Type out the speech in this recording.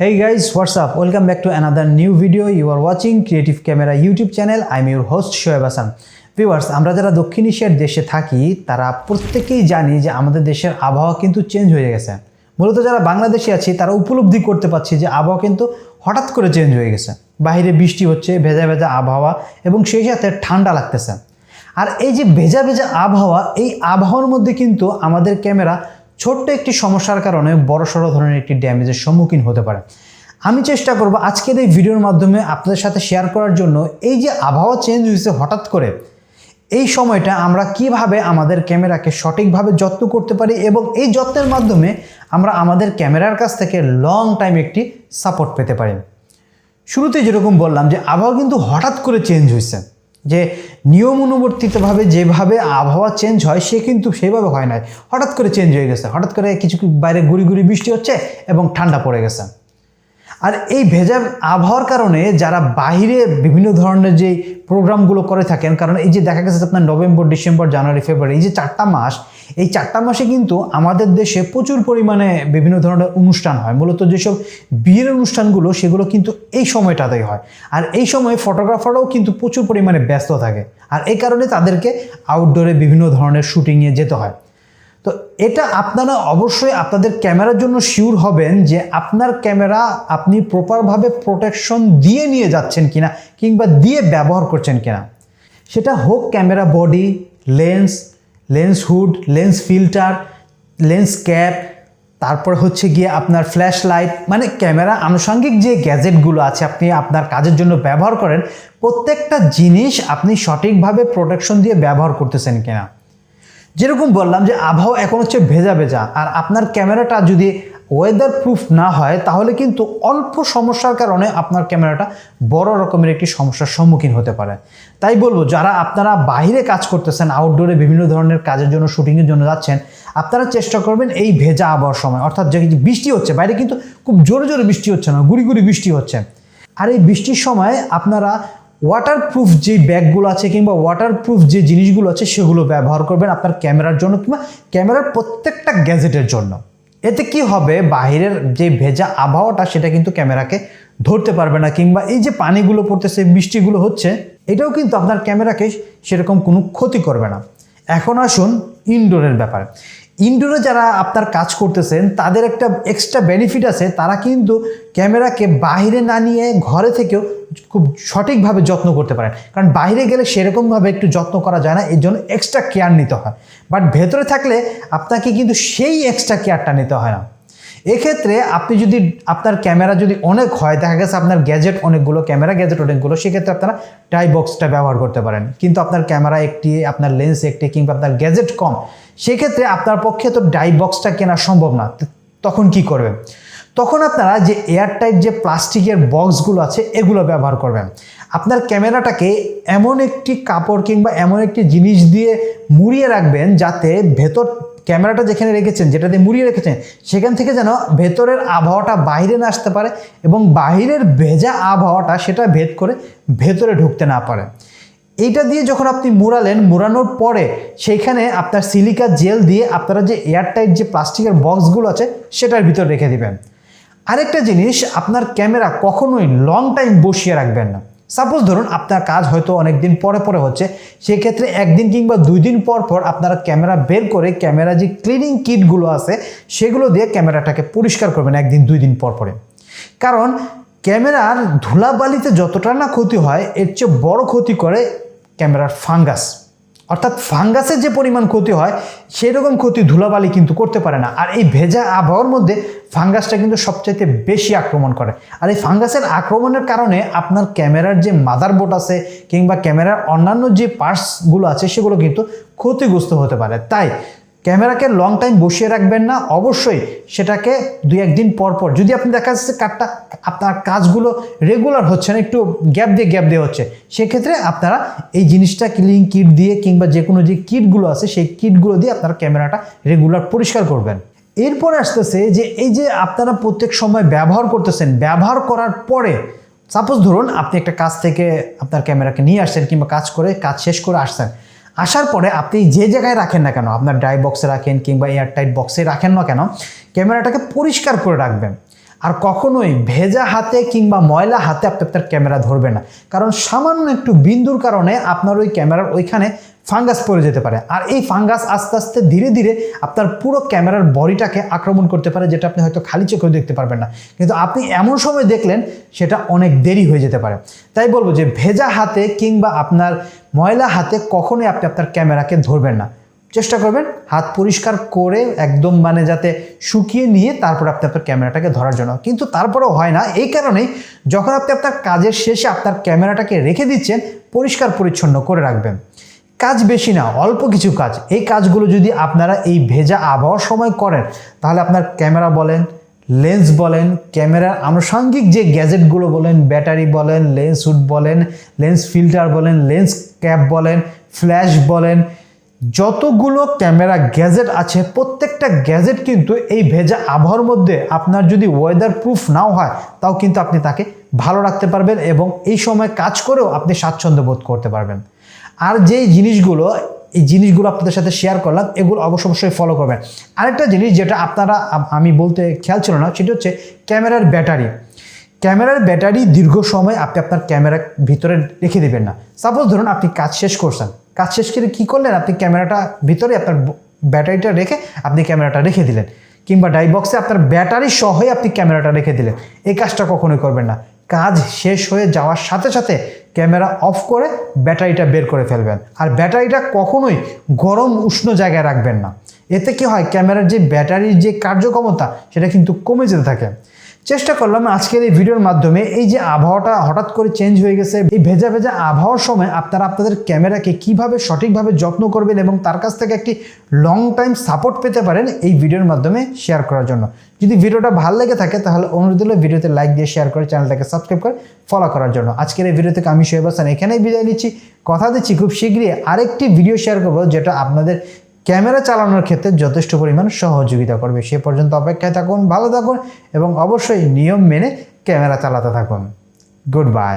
Hey guys, what's up? Welcome back to another new video. You are watching Creative Camera YouTube channel. I'm your host SoHeB Hasan. Viewers, আমরা যারা দক্ষিণ এশিয়ার দেশে থাকি তারা প্রত্যেকেই জানি যে আমাদের দেশের আবহাওয়া কিন্তু চেঞ্জ হয়ে গেছে। মূলত যারা বাংলাদেশে আছি তারা উপলব্ধি করতে পারছি যে আবহাওয়া কিন্তু হঠাৎ করে চেঞ্জ হয়ে গেছে। বাইরে বৃষ্টি হচ্ছে, ভেজা ভেজা আবহাওয়া এবং সেই সাথে ঠান্ডা লাগতেছে। আর এই যে ভেজা ভেজা আবহাওয়া, এই আবহাওয়ার মধ্যে কিন্তু আমাদের ক্যামেরা ছোট্ট একটি সমস্যার কারণে বড়সড় ধরনের একটি ড্যামেজের সম্মুখীন হতে পারে। আমি চেষ্টা করব আজকের এই ভিডিওর মাধ্যমে আপনাদের সাথে শেয়ার করার জন্য এই যে আবহাওয়া চেঞ্জ হয়েছে হঠাৎ করে, এই সময়টা আমরা কিভাবে আমাদের ক্যামেরাকে সঠিকভাবে যত্ন করতে পারি এবং এই যত্নের মাধ্যমে আমরা আমাদের ক্যামেরার কাছ থেকে লং টাইম একটি সাপোর্ট পেতে পারি। শুরুতে যেরকম বললাম যে আবহাওয়া কিন্তু হঠাৎ করে চেঞ্জ হয়েছে, যে নিয়ম অনুবর্তিতভাবে যেভাবে আবহাওয়া চেঞ্জ হয় সে কিন্তু সেইভাবে হয় না, হঠাৎ করে চেঞ্জ হয়ে গেছে। হঠাৎ করে কিছু বাইরে গুড়ি গুড়ি বৃষ্টি হচ্ছে এবং ঠান্ডা পড়ে গেছে। আর এই ভেজা আবহাওয়ার কারণে যারা বাইরে বিভিন্ন ধরনের যে প্রোগ্রামগুলো করে থাকেন, কারণ এই যে দেখা গেছে আপনার নভেম্বর, ডিসেম্বর, জানুয়ারি, ফেব্রুয়ারি, এই যে 4টা মাস, এই 4টা মাসে কিন্তু আমাদের দেশে প্রচুর পরিমাণে বিভিন্ন ধরনের অনুষ্ঠান হয়। মূলত যেসব বিয়ের অনুষ্ঠানগুলো সেগুলো কিন্তু এই সময়টাতেই হয়। আর এই সময় ফটোগ্রাফাররাও কিন্তু প্রচুর পরিমাণে ব্যস্ত থাকে, আর এই কারণে তাদেরকে আউটডোরে বিভিন্ন ধরনের শুটিংয়ে যেতে হয়। তো এটা আপনারা অবশ্যই আপনাদের ক্যামেরার জন্য শিওর হবেন যে আপনার ক্যামেরা আপনি প্রপারভাবে প্রোটেকশন দিয়ে নিয়ে যাচ্ছেন কিনা কিংবা দিয়ে ব্যবহার করছেন কিনা। সেটা হোক camera body, lens hood, lens filter, lens cap, তারপর হচ্ছে গিয়ে আপনার ফ্ল্যাশ লাইট, মানে ক্যামেরা আনুষঙ্গিক যে গ্যাজেটগুলো আছে আপনি আপনার কাজের জন্য ব্যবহার করেন, প্রত্যেকটা জিনিস আপনি সঠিকভাবে প্রোটেকশন দিয়ে ব্যবহার করতেছেন কিনা। যেরকম বললাম যে আবহাওয়া এখন হচ্ছে ভেজা ভেজা, আর আপনার ক্যামেরাটা যদি ওয়েদার প্রুফ না হয় তাহলে কিন্তু অল্প সমস্যার কারণে আপনার ক্যামেরাটা বড় রকমের একটি সমস্যার সম্মুখীন হতে পারে। তাই বলবো, যারা আপনারা বাইরে কাজ করতেছেন, আউটডোরে বিভিন্ন ধরনের কাজের জন্য শুটিংয়ের জন্য যাচ্ছেন, আপনারা চেষ্টা করবেন এই ভেজা আবহাওয়ার সময়, অর্থাৎ যে বৃষ্টি হচ্ছে বাইরে, কিন্তু খুব জোরে জোরে বৃষ্টি হচ্ছে না, গুড়ি গুড়ি বৃষ্টি হচ্ছে, আর এই বৃষ্টির সময় আপনারা ওয়াটারপ্রুফ যে ব্যাগগুলো আছে কিংবা ওয়াটারপ্রুফ যে জিনিসগুলো আছে সেগুলো ব্যবহার করবেন আপনার ক্যামেরার জন্য কিংবা ক্যামেরার প্রত্যেকটা গ্যাজেটের জন্য। এতে কি হবে, বাহিরের যে ভেজা আবহাওয়াটা সেটা কিন্তু ক্যামেরাকে ধরতে পারবে না, কিংবা এই যে পানিগুলো পড়তেছে, বৃষ্টিগুলো হচ্ছে, এটাও কিন্তু আপনার ক্যামেরাকে সেরকম কোনো ক্ষতি করবে না। এখন আসুন ইনডোরের ব্যাপারে। ইনডোরে যারা আপনার কাজ করতেছেন তাদের একটা এক্সট্রা বেনিফিট আছে, তারা কিন্তু ক্যামেরাকে বাইরে না নিয়ে ঘরে থেকেও খুব সঠিকভাবে যত্ন করতে পারেন। কারণ বাইরে গেলে সেরকমভাবে একটু যত্ন করা যায় না, এর জন্য এক্সট্রা কেয়ার নিতে হয়। বাট ভেতরে থাকলে আপনাকে কিন্তু সেই এক্সট্রা কেয়ারটা নিতে হয় না। এক্ষেত্রে আপনি যদি আপনার ক্যামেরা যদি অনেক হয়, দেখা গেছে আপনার গ্যাজেট অনেকগুলো, ক্যামেরা গ্যাজেট অনেকগুলো, সেক্ষেত্রে আপনারা টাই বক্সটা ব্যবহার করতে পারেন। কিন্তু আপনার ক্যামেরা একটি, আপনার লেন্স একটি, কিংবা আপনার গ্যাজেট কম, সেক্ষেত্রে আপনার পক্ষে তো ডাই বক্সটা কেনা সম্ভব না। তখন কি করবেন? তখন আপনারা যে এয়ারটাইট যে প্লাস্টিকের বক্সগুলো আছে এগুলো ব্যবহার করবেন। আপনার ক্যামেরাটাকে এমন একটি কাপড় কিংবা এমন একটি জিনিস দিয়ে মুড়িয়ে রাখবেন যাতে ভেতর ক্যামেরাটা যেখানে রেখেছেন, যেটা দিয়ে মুড়িয়ে রেখেছেন, সেখান থেকে যেন ভেতরের আবহাওয়াটা বাইরে না আসতে পারে এবং বাহিরের ভেজা আবহাওয়াটা সেটা ভেদ করে ভেতরে ঢুকতে না পারে। এইটা দিয়ে যখন আপনি মুড়ালেন, মুড়ানোর পরে সেইখানে আপনার সিলিকা জেল দিয়ে আপনারা যে এয়ারটাইট যে প্লাস্টিকের বক্সগুলো আছে সেটার ভিতর রেখে দিবেন। আরেকটা জিনিস, আপনার ক্যামেরা কখনোই লং টাইম বসিয়ে রাখবেন না। সাপোজ ধরুন আপনার কাজ হয়তো অনেক দিন পরে পরে হচ্ছে, সেক্ষেত্রে একদিন কিংবা 2 দিন পর পর আপনারা ক্যামেরা বের করে ক্যামেরা যে ক্লিনিং কিটগুলো আছে সেগুলো দিয়ে ক্যামেরাটাকে পরিষ্কার করবেন 1 দিন 2 দিন পর পরে। কারণ ক্যামেরার ধুলাবালিতে যতটা না ক্ষতি হয়, এর চেয়ে বড় ক্ষতি করে ক্যামেরার ফাঙ্গাস। অর্থাৎ ফাঙ্গাসের যে পরিমাণ ক্ষতি হয় সেরকম ক্ষতি ধুলাবালি কিন্তু করতে পারে না। আর এই ভেজা আবহাওয়ার মধ্যে ফাঙ্গাসটা কিন্তু সবচাইতে বেশি আক্রমণ করে। আর এই ফাঙ্গাসের আক্রমণের কারণে আপনার ক্যামেরার যে মাদারবোর্ড আছে কিংবা ক্যামেরার অন্যান্য যে পার্টসগুলো আছে সেগুলো কিন্তু ক্ষতিগ্রস্ত হতে পারে। তাই ক্যামেরাকে লং টাইম বসিয়ে রাখবেন না, অবশ্যই সেটাকে 2-1 দিন পর পর, যদি আপনি দেখা যাচ্ছে আপনার কাজগুলো রেগুলার হচ্ছে না, একটু গ্যাপ দিয়ে হচ্ছে, সেক্ষেত্রে আপনারা এই জিনিসটা ক্লিনিং কিট দিয়ে কিংবা যে কোনো যে কিটগুলো আছে সেই কিটগুলো দিয়ে আপনারা ক্যামেরাটা রেগুলার পরিষ্কার করবেন। এরপরে আসতেছে যে এই যে আপনারা প্রত্যেক সময় ব্যবহার করতেছেন, ব্যবহার করার পরে সাপোজ ধরুন আপনি একটা কাজ থেকে আপনার ক্যামেরাকে নিয়ে আসছেন কিংবা কাজ শেষ করে আসছেন, আসার পরে আপনি যে জায়গায় রাখেন না কেন, আপনার ড্রাই বক্সে রাখেন কিংবা এয়ারটাইট বক্সে রাখেন না কেন, ক্যামেরাটাকে পরিষ্কার করে রাখবেন। আর কখনোই ভেজা হাতে কিংবা ময়লা হাতে আপনি আপনার ক্যামেরা ধরবেন না, কারণ সামান্য একটু বিন্দুর কারণে আপনার ওই ক্যামেরার ওইখানে ফাঙ্গাস পড়ে যেতে পারে। আর এই ফাঙ্গাস আস্তে আস্তে ধীরে ধীরে আপনার পুরো ক্যামেরার বডিটাকে আক্রমণ করতে পারে, যেটা আপনি হয়তো খালি চোখেও দেখতে পারবেন না, কিন্তু আপনি এমন সময় দেখলেন সেটা অনেক দেরি হয়ে যেতে পারে। তাই বলবো যে ভেজা হাতে কিংবা আপনার ময়লা হাতে কখনোই আপনি আপনার ক্যামেরাকে ধরবেন না। চেষ্টা করবেন হাত পরিষ্কার করে একদম মানে যাতে শুকিয়ে নিয়ে তারপর আপনি আপনার ক্যামেরাটাকে ধরার জন্য। কিন্তু তারপরেও হয় না, এই কারণেই যখন আপনি আপনার কাজের শেষে আপনার ক্যামেরাটাকে রেখে দিচ্ছেন, পরিষ্কার পরিচ্ছন্ন করে রাখবেন। কাজ বেশি না, অল্প কিছু কাজ। এই কাজগুলো যদি আপনারা এই ভেজা আবহাওয়ার সময় করেন, তাহলে আপনার ক্যামেরা বলেন, লেন্স বলেন, ক্যামেরার আনুষঙ্গিক যে গ্যাজেটগুলো বলেন, ব্যাটারি বলেন, লেন্স হুড বলেন, লেন্স ফিল্টার বলেন, লেন্স ক্যাপ বলেন, ফ্ল্যাশ বলেন, যতগুলো ক্যামেরা গ্যাজেট আছে প্রত্যেকটা গ্যাজেট কিন্তু এই ভেজা আবহাওয়ার মধ্যে আপনার যদি ওয়েদার প্রুফ নাও হয় তাও কিন্তু আপনি তাকে ভালো রাখতে পারবেন এবং এই সময় কাজ করেও আপনি স্বাচ্ছন্দ্য বোধ করতে পারবেন। আর যেই জিনিসগুলো আপনাদের সাথে শেয়ার করলাম, এগুলো অবশ্যই ফলো করবেন। আরেকটা জিনিস যেটা আপনারা আমি বলতে খেয়াল ছিল না, সেটা হচ্ছে ক্যামেরার ব্যাটারি। ক্যামেরার ব্যাটারি দীর্ঘ সময় আপনি আপনার ক্যামেরার ভিতরে রেখে দেবেন না। সাপোজ ধরুন আপনি কাজ শেষ করছেন, কাজ শেষ করে কী করলেন, আপনি ক্যামেরাটা ভিতরে আপনার ব্যাটারিটা রেখে আপনি ক্যামেরাটা রেখে দিলেন, কিংবা ডাই বক্সে আপনার ব্যাটারি সহই আপনি ক্যামেরাটা রেখে দিলেন। এই কাজটা কখনোই করবেন না। কাজ শেষ হয়ে যাওয়ার সাথে সাথে ক্যামেরা অফ করে ব্যাটারিটা বের করে ফেলবেন। আর ব্যাটারিটা কখনোই গরম উষ্ণ জায়গায় রাখবেন না। এতে কি হয়, ক্যামেরার যে ব্যাটারির যে কার্যক্ষমতা সেটা কিন্তু কমে যেতে থাকে। চেষ্টা করলাম আজকের এই ভিডিওর মাধ্যমে এই যে আবহাওয়াটা হঠাৎ করে চেঞ্জ হয়ে গেছে, এই ভেজা ভেজা আবহাওয়ার সময় আপনারা আপনাদের ক্যামেরাকে কিভাবে সঠিকভাবে যত্ন করবেন এবং তার কাছ থেকে একটি লং টাইম সাপোর্ট পেতে পারেন, এই ভিডিওর মাধ্যমে শেয়ার করার জন্য। যদি ভিডিওটা ভালো লেগে থাকে তাহলে অনুরোধ হলো ভিডিওতে লাইক দিয়ে শেয়ার করে চ্যানেলটাকে সাবস্ক্রাইব করে ফলো করার জন্য। আজকের এই ভিডিও থেকে আমি সোহেব হাসান এখানেই বিদায় নিচ্ছি। কথা দিচ্ছি খুব শীঘ্রই আরেকটি ভিডিও শেয়ার করবো যেটা আপনাদের ক্যামেরা চালানোর ক্ষেত্রে যথেষ্ট পরিমাণ সহযোগিতা করবে। সে পর্যন্ত অপেক্ষায় থাকুন, ভালো থাকুন এবং অবশ্যই নিয়ম মেনে ক্যামেরা চালাতে থাকুন। Good bye.